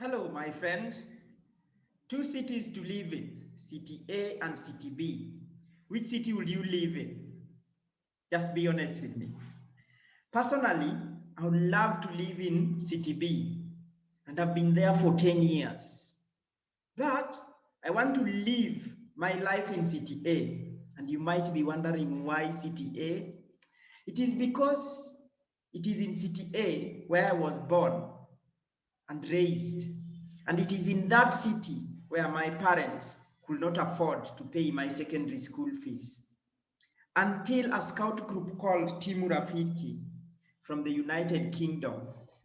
Hello, my friend. Two cities to live in, City A and City B. Which city would you live in? Just be honest with me. Personally, I would love to live in City B, and I've been there for 10 years. But I want to live my life in City A, and you might be wondering why City A? It is because it is in City A where I was born and raised. And it is in that city where my parents could not afford to pay my secondary school fees. Until a scout group called Timu Rafiki from the United Kingdom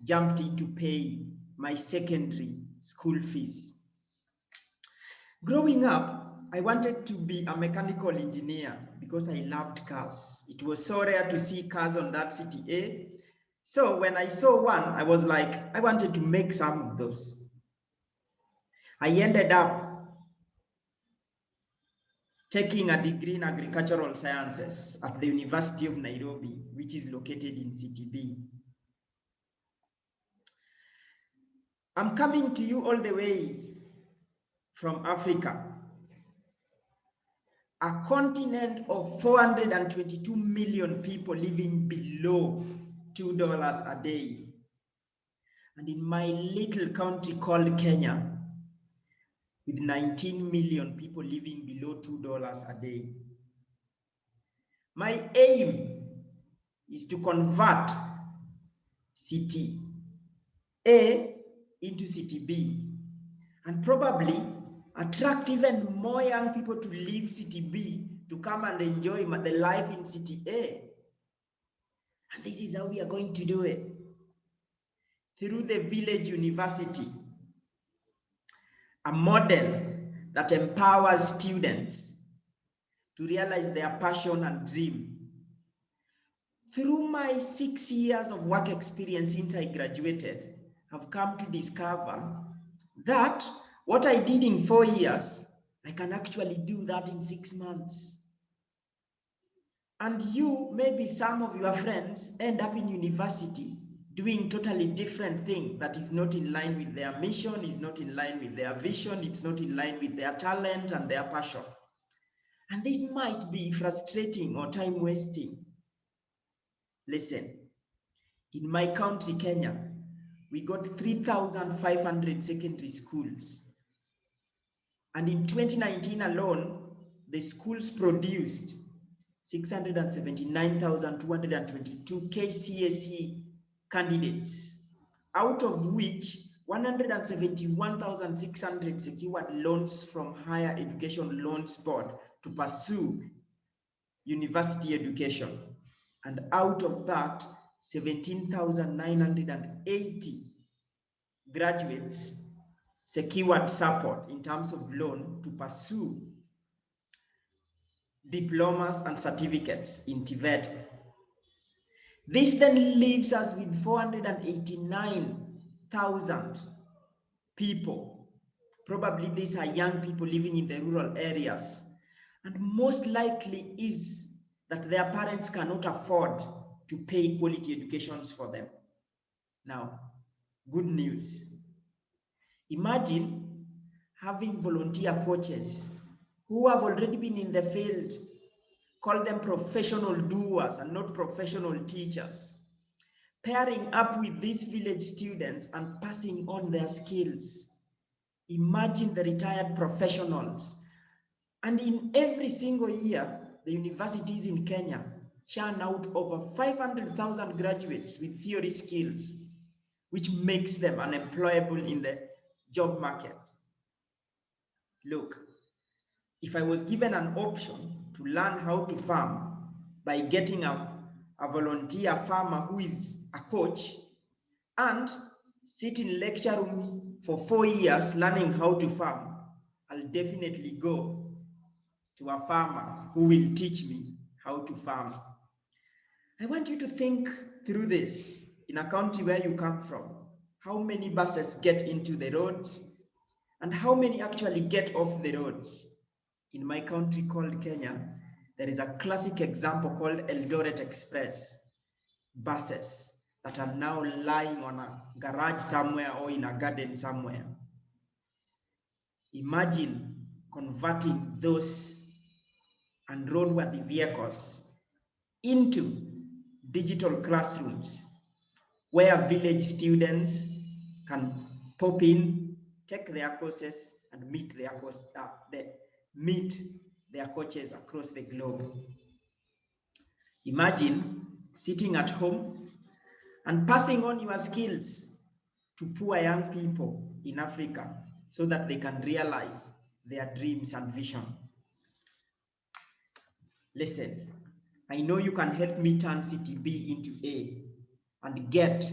jumped in to pay my secondary school fees. Growing up, I wanted to be a mechanical engineer because I loved cars. It was so rare to see cars on that City A. So when I saw one, I was like, I wanted to make some of those. I ended up taking a degree in agricultural sciences at the University of Nairobi, which is located in City B. I'm coming to you all the way from Africa, a continent of 422 million people living below $2 a day. And in my little country called Kenya, with 19 million people living below $2 a day. My aim is to convert City A into City B, and probably attract even more young people to leave City B to come and enjoy the life in City A. And this is how we are going to do it. Through the Village University, a model that empowers students to realize their passion and dream. Through my 6 years of work experience since I graduated, I've come to discover that what I did in 4 years, I can actually do that in 6 months. And you, maybe some of your friends, end up in university doing totally different thing that is not in line with their mission, is not in line with their vision, it's not in line with their talent and their passion. And this might be frustrating or time wasting. Listen, in my country, Kenya, we got 3,500 secondary schools. And in 2019 alone, the schools produced 679,222 KCSE candidates, out of which 171,600 secured loans from Higher Education Loans Board to pursue university education. And out of that, 17,980 graduates secured support in terms of loan to pursue diplomas and certificates in TVET. This then leaves us with 489,000 people. Probably these are young people living in the rural areas. And most likely is that their parents cannot afford to pay quality educations for them. Now, good news. Imagine having volunteer coaches who have already been in the field. Call them professional doers and not professional teachers. Pairing up with these village students and passing on their skills. Imagine the retired professionals. And in every single year, the universities in Kenya churn out over 500,000 graduates with theory skills, which makes them unemployable in the job market. Look, if I was given an option to learn how to farm by getting a volunteer farmer who is a coach and sit in lecture rooms for 4 years learning how to farm, I'll definitely go to a farmer who will teach me how to farm. I want you to think through this. In a county where you come from, how many buses get into the roads and how many actually get off the roads? In my country called Kenya, there is a classic example called Eldoret Express buses. that are now lying on a garage somewhere or in a garden somewhere. Imagine converting those unroadworthy vehicles into digital classrooms where village students can pop in, take their courses, and meet their coaches across the globe. Imagine sitting at home and passing on your skills to poor young people in Africa so that they can realize their dreams and vision. Listen, I know you can help me turn City B into A and get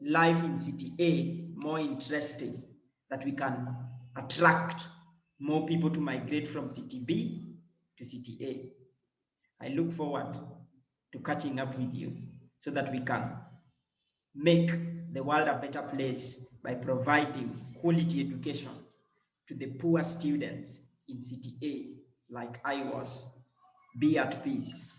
life in City A more interesting, that we can attract more people to migrate from City B to City A. I look forward to catching up with you so that we can make the world a better place by providing quality education to the poor students in City A like I was. Be at peace.